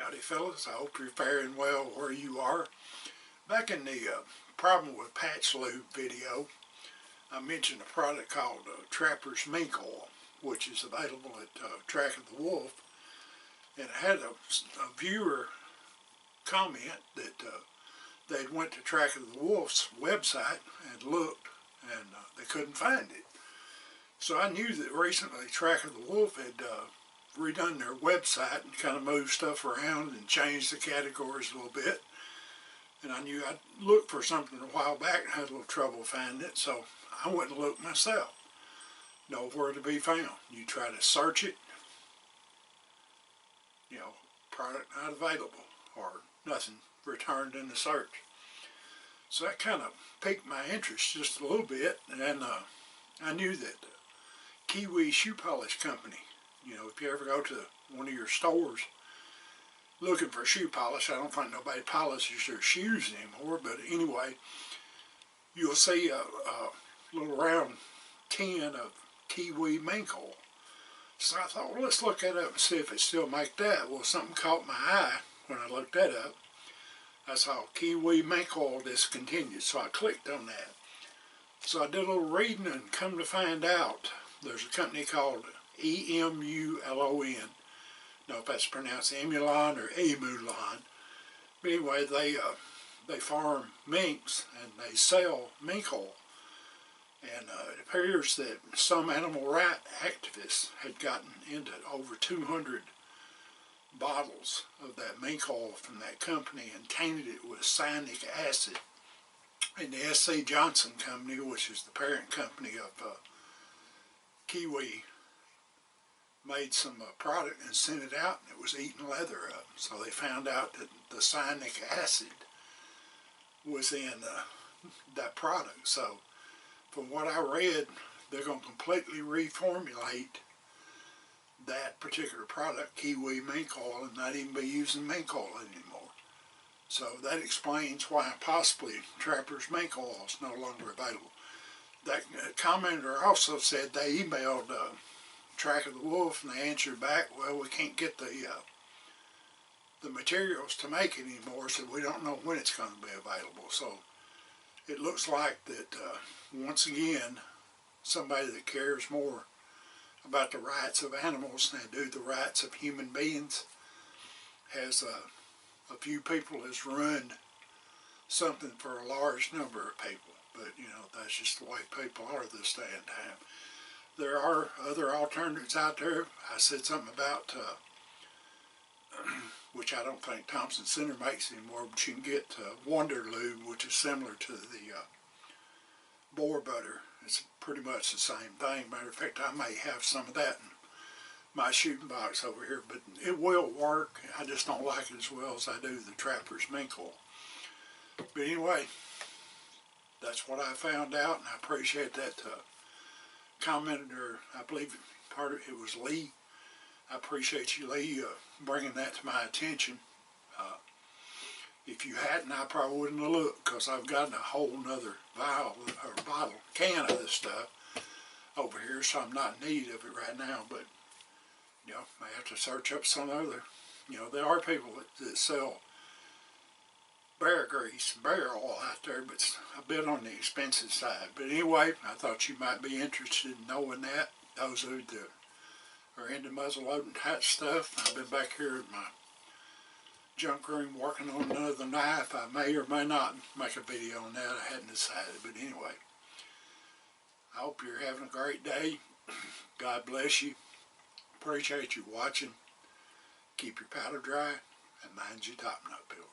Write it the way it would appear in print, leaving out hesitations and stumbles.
Howdy fellas, I hope you're faring well where you are. Back in the problem with patch lube video, I mentioned a product called Trapper's Mink Oil, which is available at Track of the Wolf. And I had a viewer comment that they'd went to Track of the Wolf's website and looked, and they couldn't find it. So I knew that recently Track of the Wolf had redone their website and kind of moved stuff around and changed the categories a little bit. And I knew I'd looked for something a while back and had a little trouble finding it, so I went and looked myself. Nowhere to be found. You try to search it, product not available, or nothing returned in the search. So that kind of piqued my interest just a little bit, and I knew that Kiwi Shoe Polish Company, if you ever go to one of your stores looking for shoe polish, I don't think nobody polishes their shoes anymore, but anyway, you'll see a little round tin of Kiwi Mink Oil. So I thought, well, let's look that up and see if it still make that. Well, something caught my eye when I looked that up. I saw Kiwi Mink Oil discontinued, so I clicked on that. So I did a little reading and come to find out there's a company called EMULON. Know if that's pronounced Emulon or Emulon. But anyway, they farm minks and they sell mink oil. And it appears that some animal right activists had gotten into over 200 bottles of that mink oil from that company and tainted it with cyanic acid. And the S.C. Johnson Company, which is the parent company of Kiwi, made some product and sent it out, and it was eating leather up. So they found out that the cyanic acid was in that product. So from what I read, they're going to completely reformulate that particular product, Kiwi Mink Oil, and not even be using mink oil anymore. So that explains why possibly Trapper's Mink Oil is no longer available. That commenter also said they emailed Track of the Wolf and they answered back, well, we can't get the materials to make it anymore, so we don't know when it's going to be available. So it looks like that once again, somebody that cares more about the rights of animals than they do the rights of human beings has a few people has ruined something for a large number of people. But that's just the way people are this day and time. There are other alternatives out there. I said something about which I don't think Thompson Center makes anymore, but you can get Wonder Lube, which is similar to the boar butter. It's pretty much the same thing. Matter of fact, I may have some of that in my shooting box over here, but it will work. I just don't like it as well as I do the Trapper's Mink Oil. But anyway, that's what I found out, and I appreciate that commenter. I believe part of it was Lee. I appreciate you, Lee, bringing that to my attention. If you hadn't, I probably wouldn't have looked, because I've got a whole nother can of this stuff over here, so I'm not in need of it right now. But I have to search up some other. There are people that sell bear grease, bear oil out there, but it's a bit on the expensive side. But anyway, I thought you might be interested in knowing that. Those who are into muzzleloading type stuff. I've been back here at my junk room working on another knife. I may or may not make a video on that. I hadn't decided. But anyway, I hope you're having a great day. God bless you. Appreciate you watching. Keep your powder dry and mind your top nut peeler.